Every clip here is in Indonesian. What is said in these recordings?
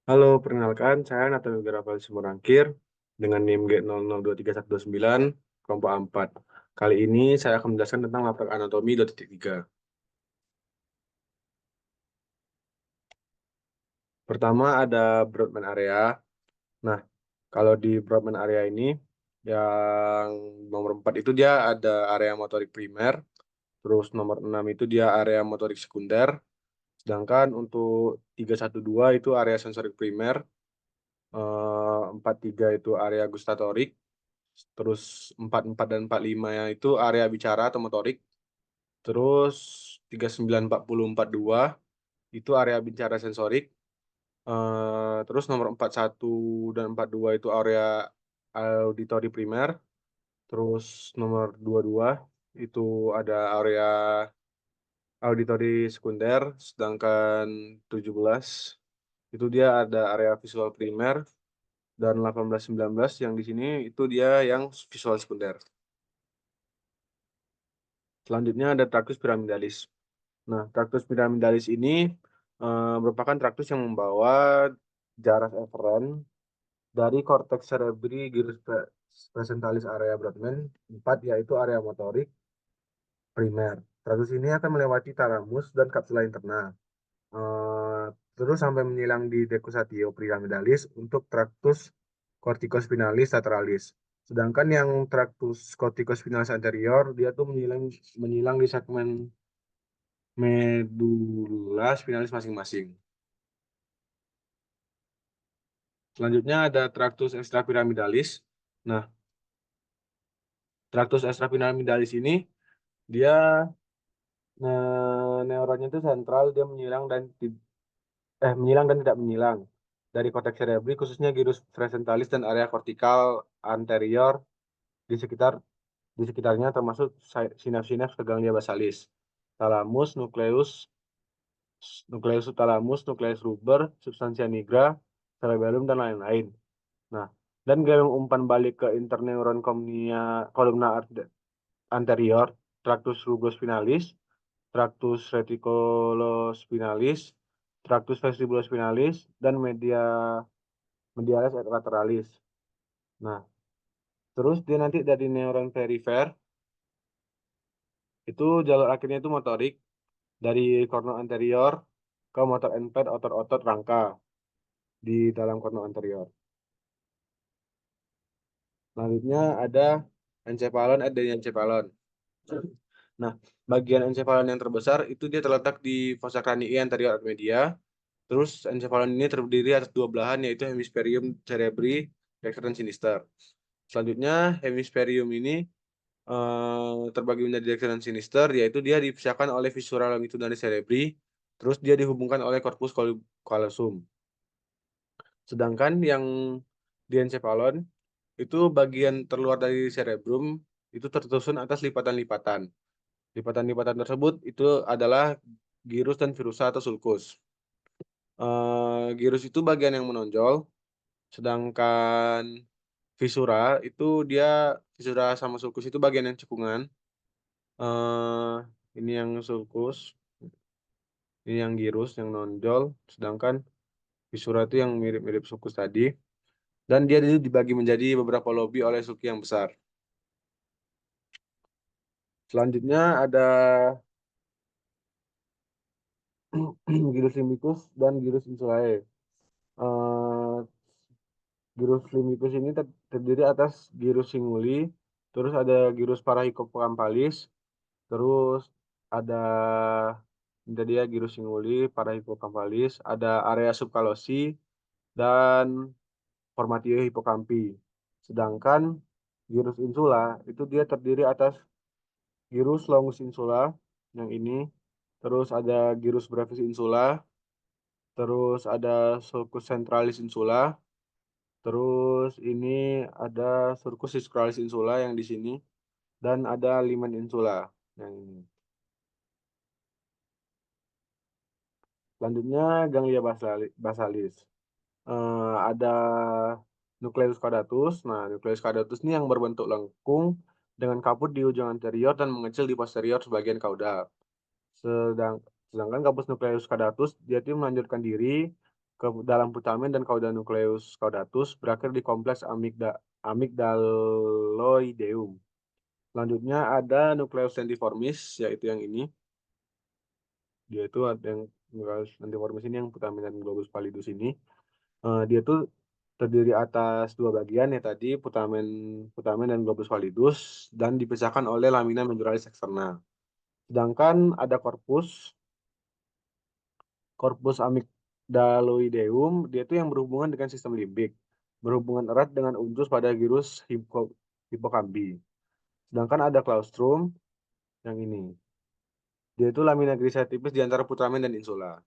Halo, perkenalkan saya Nathan Rafael Simorangkir dengan NIM G002329 kelompok 4. Kali ini saya akan menjelaskan tentang laprak anatomi 2.3. Pertama ada Brodmann area. Nah, kalau di Brodmann area ini yang nomor 4 itu dia ada area motorik primer, terus nomor 6 itu dia area motorik sekunder, sedangkan untuk 312 itu area sensorik primer, 43 itu area gustatorik. Terus 44 dan 45 ya itu area bicara atau motorik. Terus 39, 40, 42 itu area bicara sensorik. Terus nomor 41 dan 42 itu area auditori primer. Terus nomor 22 itu ada area auditori sekunder. Sedangkan 17 itu dia ada area visual primer. Dan 18, 19 yang di sini itu dia yang visual sekunder. Selanjutnya ada Tractus pyramidalis. Nah, traktus piramidalis ini merupakan traktus yang membawa jarak eferen dari korteks cerebri gyrus presentalis area Brodmann 4, yaitu area motorik primer. Traktus ini akan melewati talamus dan kapsula interna. Eh, Terus sampai menyilang di decussatio piramidalis untuk traktus corticospinalis lateralis. Sedangkan yang traktus corticospinalis anterior, dia tuh menyilang di segmen medula spinalis masing-masing. Selanjutnya ada Tractus extrapyramidalis. Nah, Tractus extrapyramidalis ini dia neuronnya itu sentral, dia menyilang dan tidak menyilang dari korteks cerebri khususnya gyrus presentalis dan area kortikal anterior di sekitar di sekitarnya termasuk sinaps-sinaps ke ganglia basalis, talamus, nukleus subthalamus, nukleus ruber, substansia nigra, cerebellum dan lain-lain. Nah, dan gaya umpan balik ke interneuron columna anterior, tractus rugospinalis, tractus reticulospinalis, tractus vestibulospinalis, dan medialis et lateralis. Nah, terus dia nanti dari neuron perifer, itu jalur akhirnya itu motorik, dari korno anterior ke motor enpad otot-otot rangka di dalam korno anterior. Selanjutnya ada encephalon et diencephalon. Nah, bagian encephalon yang terbesar itu dia terletak di fossa cranii anterior at media. Terus encephalon ini terdiri atas dua belahan yaitu hemispherium cerebri, dexter dan sinister. Selanjutnya hemispherium ini terbagi menjadi dexter dan sinister, yaitu dia dipisahkan oleh viscera longitudinalis cerebri, terus dia dihubungkan oleh corpus callosum. Sedangkan yang diencephalon itu bagian terluar dari cerebrum itu tersusun atas lipatan-lipatan. Lipatan-lipatan tersebut itu adalah gyrus dan virusa atau sulcus. Gyrus itu bagian yang menonjol, sedangkan visura itu dia visura sama sulcus itu bagian yang cekungan. Eh, ini yang sulcus, ini yang gyrus yang nonjol, sedangkan visura itu yang mirip-mirip sulcus tadi. Dan dia itu dibagi menjadi beberapa lobi oleh sulci yang besar. Selanjutnya ada gyrus limbicus dan gyrus insulae. Eh, Gyrus limbicus ini terdiri atas gyrus singuli, terus ada gyrus parahipokampalis, terus ada ini tadi ya gyrus singuli, parahipokampalis, ada area subkalosi dan formatio hipokampi. Sedangkan gyrus insula itu dia terdiri atas gyrus longus insula yang ini, terus ada gyrus brevis insula, terus ada sulcus centralis insula. Terus ini ada Surcus siscuralis insula yang di sini dan ada Limen insula yang ini. Selanjutnya ganglia basalis. Ada nucleus caudatus. Nah, nucleus caudatus ini yang berbentuk lengkung dengan kaput di ujung anterior dan mengecil di posterior sebagian kaudal. Sedang, Sedangkan kapus nucleus caudatus dia itu melanjutkan diri ke dalam putamen dan cauda nucleus caudatus berakhir di kompleks amygdaloideum. Selanjutnya ada nucleus lentiformis, yaitu yang ini. Dia itu ada yang nucleus lentiformis ini yang putamen dan globus pallidus ini. Dia tuh terdiri atas dua bagian ya tadi, putamen putamen dan globus pallidus, dan dipisahkan oleh lamina medullaris externa. Sedangkan ada corpus amygdaloideum, dia itu yang berhubungan dengan sistem limbik, berhubungan erat dengan unsur pada gyrus hipokambi. Sedangkan ada claustrum yang ini. Dia itu lamina grisa tipis di antara putamen dan insula.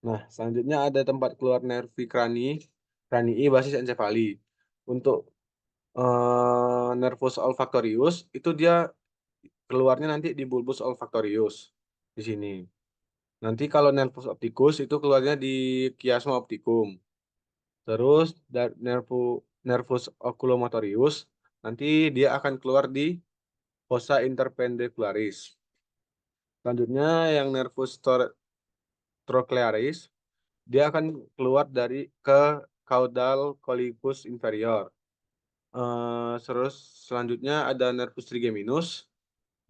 Nah, selanjutnya ada tempat keluar nervi cranii basis encefali. Untuk nervus olfactorius itu dia keluarnya nanti di bulbus olfactorius di sini. Nanti kalau nervus opticus itu keluarnya di chiasma opticum. Terus nervus oculomotorius nanti dia akan keluar di fossa interpendicularis. Selanjutnya yang nervus trochlearis dia akan keluar dari ke caudal collicus inferior. Terus selanjutnya ada nervus trigeminus,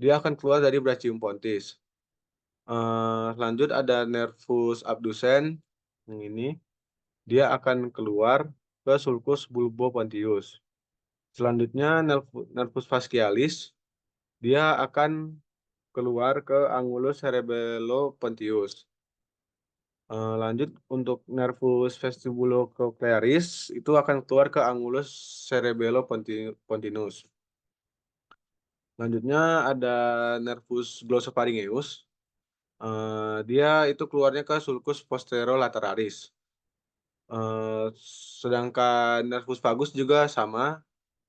dia akan keluar dari brachium pontis. Lanjut ada nervus abducens yang ini, dia akan keluar ke sulcus bulbopontius. Selanjutnya nervus fascialis, dia akan keluar ke angulus cerebellopontius. Lanjut untuk nervus vestibulocochlearis itu akan keluar ke angulus cerebellopontinus. Selanjutnya ada nervus glossopharyngeus. Dia itu keluarnya ke sulcus posterolateralis. Sedangkan nervus vagus juga sama,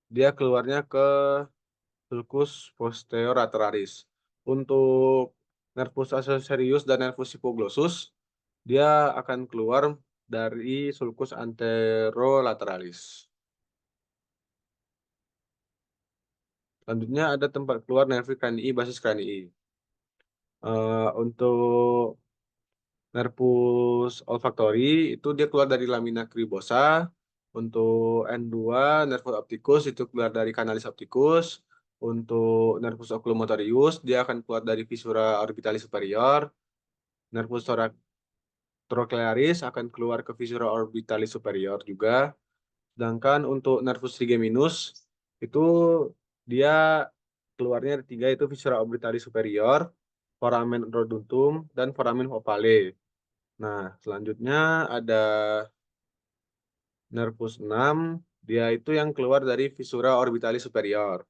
dia keluarnya ke sulcus posterolateralis. Untuk nervus accessorius dan nervus hipoglossus, dia akan keluar dari sulcus anterolateralis. Selanjutnya ada tempat keluar nervi cranii basis cranii. Untuk nervus olfactory itu dia keluar dari lamina cribosa. Untuk N2 nervus opticus itu keluar dari canalis opticus. Untuk nervus oculomotorius dia akan keluar dari fissura orbitalis superior. Nervus trochlearis akan keluar ke fissura orbitalis superior juga. Sedangkan untuk nervus trigeminus itu dia keluarnya ada tiga, itu fissura orbitalis superior, foramen roduntum, dan foramen ovale. Nah, selanjutnya ada nervus 6, dia itu yang keluar dari fissura orbitalis superior.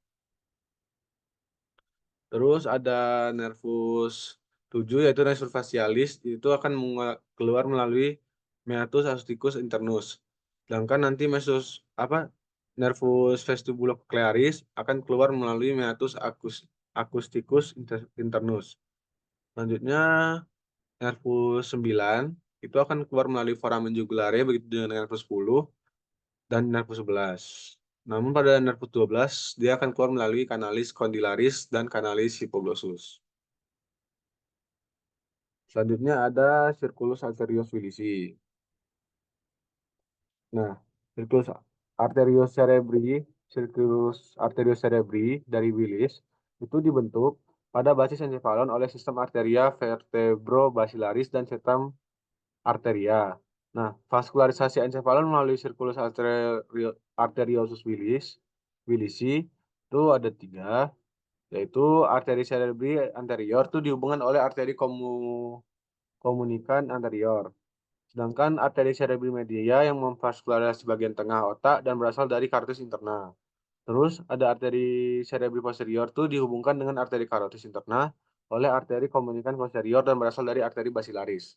Terus ada nervus 7 yaitu nervus facialis, itu akan keluar melalui meatus acusticus internus. Sedangkan nanti nervus vestibulocochlearis akan keluar melalui meatus acousticus internus. Selanjutnya nervus 9 itu akan keluar melalui foramen jugulare, begitu dengan nervus 10 dan nervus 11. Namun pada nervus 12 dia akan keluar melalui canalis condylaris dan canalis hypoglossus. Selanjutnya ada circulus arterius wilisi. Nah, circulus arterius cerebri dari Willis itu dibentuk pada basis encefalon oleh sistem arteria vertebrobasilaris dan sistem arteria. Nah, vaskularisasi encefalon melalui circulus arteriosus willisi itu ada tiga, yaitu arteri cerebri anterior itu dihubungkan oleh arteri komunikan anterior. Sedangkan arteri cerebri media yang memvaskularisasi bagian tengah otak dan berasal dari carotid interna. Terus ada arteri cerebri posterior tuh dihubungkan dengan arteri carotis interna oleh arteri komunikan posterior dan berasal dari arteri basilaris.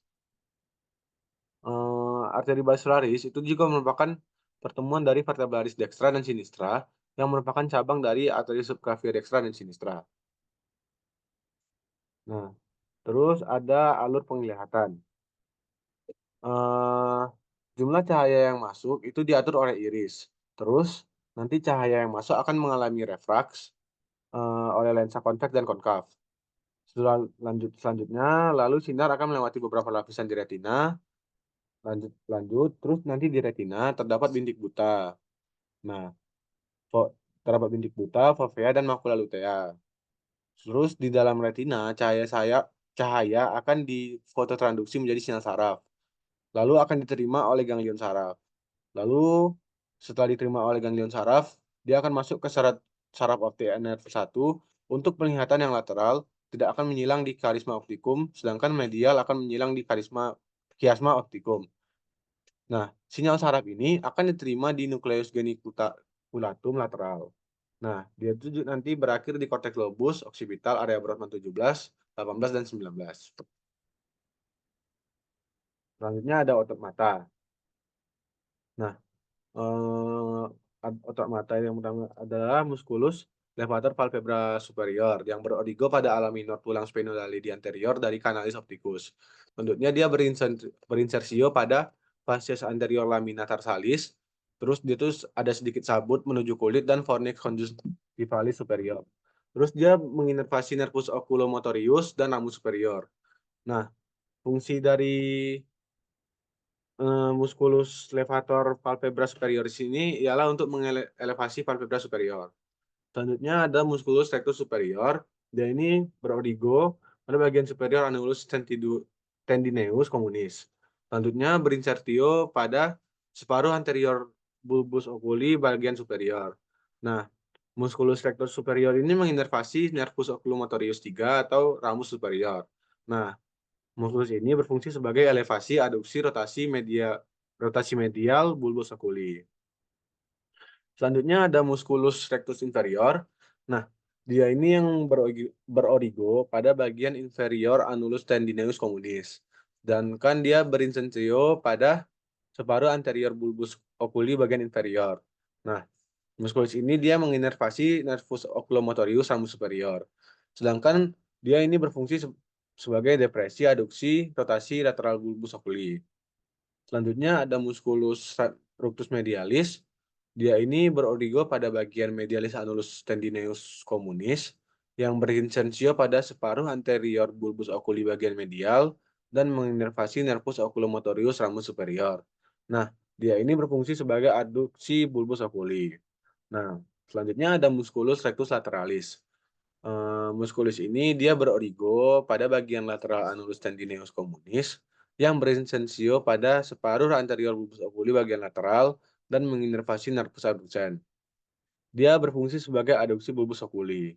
Arteri basilaris itu juga merupakan pertemuan dari vertebralis dextra dan sinistra yang merupakan cabang dari arteri subclavier dextra dan sinistra. Nah, terus ada alur penglihatan. eh, Jumlah cahaya yang masuk itu diatur oleh iris. Terus nanti cahaya yang masuk akan mengalami refraks oleh lensa konveks dan konkav. Selanjutnya, lalu sinar akan melewati beberapa lapisan di retina, lanjut, terus nanti di retina terdapat bintik buta. Nah, terdapat bintik buta, fovea, dan makula lutea. Terus di dalam retina, cahaya akan difototransduksi menjadi sinyal saraf. Lalu akan diterima oleh ganglion saraf. Lalu setelah diterima oleh ganglion saraf, dia akan masuk ke saraf optik nerve 1 untuk penglihatan yang lateral tidak akan menyilang di karisma optikum, sedangkan medial akan menyilang di kiasma optikum. Nah, sinyal saraf ini akan diterima di nukleus geniculatum lateral. Nah, dia itu nanti berakhir di korteks lobus, oksipital, area Brodmann 17, 18, dan 19. Selanjutnya ada otot mata. Nah, eh, otot mata yang pertama adalah musculus levator palpebra superior yang berorigo pada ala minor tulang sphenoidali di anterior dari canalis opticus. Bentuknya dia berinsersio pada fascies anterior lamina tarsalis. Terus dia tuh ada sedikit sabut menuju kulit dan fornix conjunctivalis superior. Terus dia menginervasi nervus oculomotorius dan ramus superior. Nah, fungsi dari musculus levator palpebra superioris ini ialah untuk mengelevasi palpebra superior. Selanjutnya ada musculus rectus superior. Dia ini berorigo pada bagian superior annulus tendineus communis. Selanjutnya berinsertio pada separuh anterior bulbus oculi bagian superior. Nah, musculus rectus superior ini menginervasi nervus oculomotorius 3 atau ramus superior. Nah, musculus ini berfungsi sebagai elevasi, aduksi, rotasi medial bulbus oculi. Selanjutnya ada musculus rectus inferior. Nah, dia ini yang berorigo pada bagian inferior annulus tendineus communis. Dan kan dia berinsensio pada separuh anterior bulbus oculi bagian inferior. Nah, musculus ini dia menginervasi nervus oculomotorius ramus superior. Sedangkan dia ini berfungsi sebagai depresi, aduksi, rotasi lateral bulbus oculi. Selanjutnya ada musculus rectus medialis. Dia ini berorigo pada bagian medialis annulus tendineus communis yang berinsensio pada separuh anterior bulbus oculi bagian medial dan menginervasi nervus oculomotorius ramus superior. Nah, dia ini berfungsi sebagai adduksi bulbus oculi. Nah, selanjutnya ada musculus rectus lateralis. Musculus ini dia berorigo pada bagian lateral annulus tendineus communis yang berinsensio pada separuh anterior bulbus oculi bagian lateral dan menginervasi nervus abducens. Dia berfungsi sebagai adduksi bulbus oculi.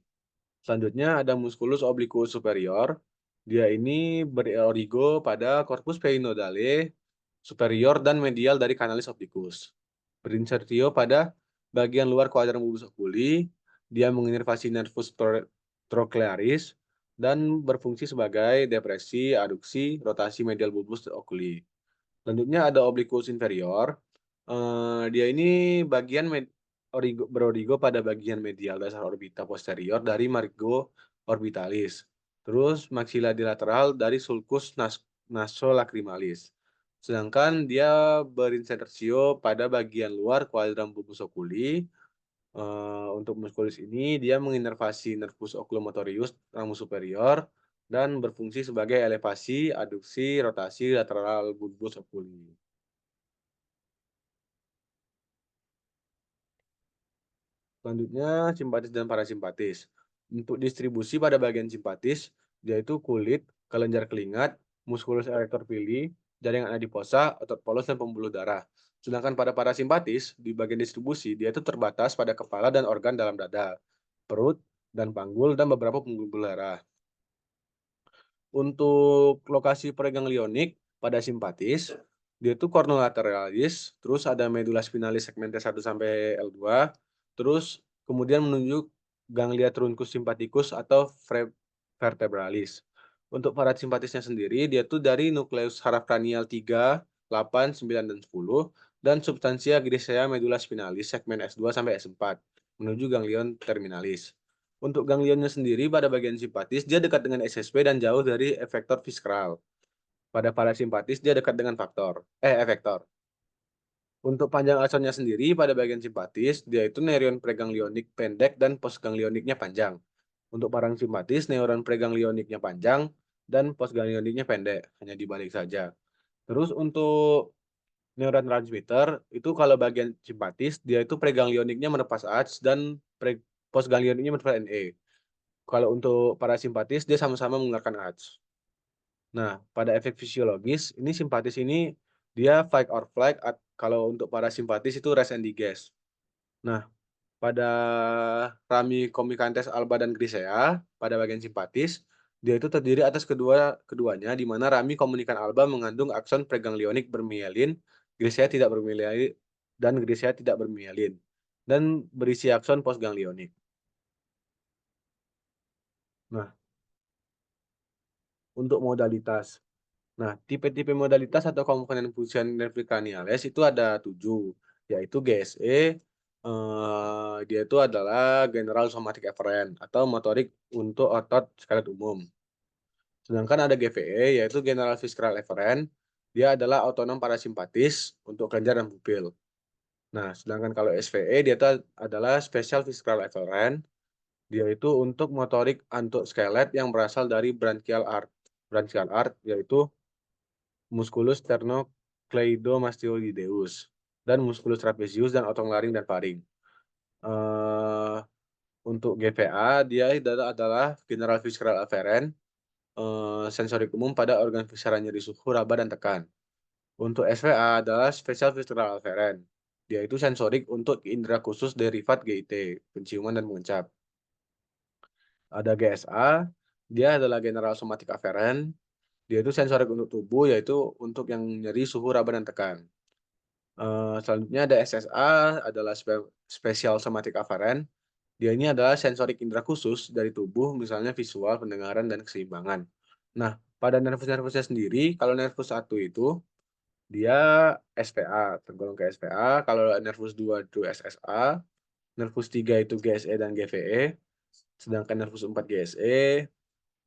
Selanjutnya ada musculus obliquus superior. Dia ini berorigo pada corpus perinodale superior dan medial dari canalis opticus. Berinsertio pada bagian luar kuadran bulbus oculi. Dia menginervasi nervus trochlearis dan berfungsi sebagai depresi, aduksi, rotasi medial bulbus oculi. Selanjutnya ada obliquus inferior. Dia ini berorigo pada bagian medial dasar orbita posterior dari margo orbitalis. Terus maxilla lateral dari sulcus nasolacrimalis. Sedangkan dia berinsersio pada bagian luar kuadran bulbus oculi. Untuk musculus ini dia menginervasi nervus oculomotorius ramus superior dan berfungsi sebagai elevasi, aduksi, rotasi lateral bulbus oculi. Selanjutnya simpatis dan parasimpatis. Untuk distribusi pada bagian simpatis, yaitu kulit, kelenjar keringat, musculus erector pili, jaringan adiposa, otot polos, dan pembuluh darah. Sedangkan pada parasimpatis, di bagian distribusi, dia itu terbatas pada kepala dan organ dalam dada, perut, dan panggul, dan beberapa pembuluh darah. Untuk lokasi preganglionik pada simpatis, dia itu cornolateralis, terus ada medulla spinalis segmented 1 sampai L2, terus kemudian menuju ganglia truncus sympathicus atau vertebralis. Untuk parasimpatisnya sendiri, dia tuh dari nukleus saraf kranial 3, 8, 9, dan 10, dan substansia grisea medulla spinalis segmen S2 sampai S4, menuju ganglion terminalis. Untuk ganglionnya sendiri pada bagian simpatis, dia dekat dengan SSP dan jauh dari efektor viskral. Pada parasimpatis, dia dekat dengan efektor. Untuk panjang aksonnya sendiri pada bagian simpatis, dia itu neuron preganglionik pendek dan postganglioniknya panjang. Untuk parasimpatis, neuron preganglioniknya panjang dan postganglioniknya pendek, hanya dibalik saja. Terus untuk neurotransmitter itu kalau bagian simpatis dia itu preganglioniknya menepas ACE dan postganglioniknya menepas NE. Kalau untuk parasimpatis dia sama-sama mengeluarkan ACE. Nah, pada efek fisiologis ini simpatis ini dia fight or flight, kalau untuk parasimpatis itu rest and digest. Nah, pada rami comicantes alba dan grisea pada bagian simpatis dia itu terdiri atas keduanya di mana rami komunikan alba mengandung akson preganglionik bermielin, grisea tidak bermielin dan grisea tidak bermielin dan berisi akson postganglionik. Nah, untuk modalitas. Nah, tipe-tipe modalitas atau komponen fungsi nervi craniales itu ada 7, yaitu GSE, dia itu adalah General Somatic Efferent atau motorik untuk otot skelet umum. Sedangkan ada GVE, yaitu General Visceral Efferent, dia adalah otonom parasimpatis untuk kelenjar dan pupil. Nah, sedangkan kalau SVE, dia itu adalah Special Visceral Efferent, dia itu untuk motorik untuk skelet yang berasal dari branchial arch. Branchial arch, yaitu Musculus sternocleidomastoideus dan Musculus trapezius dan otong laring dan faring. Eh, untuk GVA dia adalah General Visceral Afferent, sensorik umum pada organ visceral nyeri suhu, raba dan tekan. Untuk SVA adalah Special Visceral Afferent. Dia itu sensorik untuk indera khusus derivat GIT, penciuman dan mengencap. Ada GSA, dia adalah General Somatic Afferent. Dia itu sensorik untuk tubuh, yaitu untuk yang nyeri suhu, raba dan tekan. Selanjutnya ada SSA, adalah Special Somatic Afferent. Dia ini adalah sensorik indera khusus dari tubuh, misalnya visual, pendengaran, dan keseimbangan. Nah, pada nervus-nervusnya sendiri, kalau nervus 1 itu, dia SPA, tergolong ke SPA. Kalau nervus 2 itu SSA, nervus 3 itu GSE dan GVE, sedangkan nervus 4 GSE,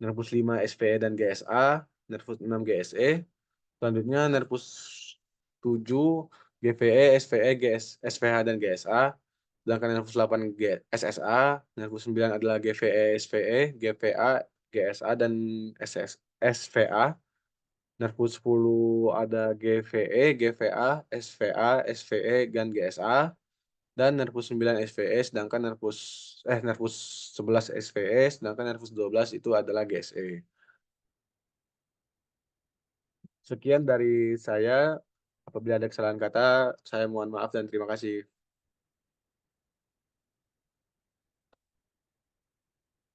nervus 5 SVE dan GSA, nervus 6 GSE, selanjutnya nervus 7 GVE, SVE, SVH dan GSA. Sedangkan nervus 8 SSA, nervus 9 adalah GVE, SVE, GVA, GSA dan SVA. Nervus 10 ada GVE, GVA, SVA, SVE dan GSA. Dan nervus 9 SVE, sedangkan nervus 11 SVE, sedangkan nervus 12 itu adalah GSE. Sekian dari saya. Apabila ada kesalahan kata, saya mohon maaf dan terima kasih.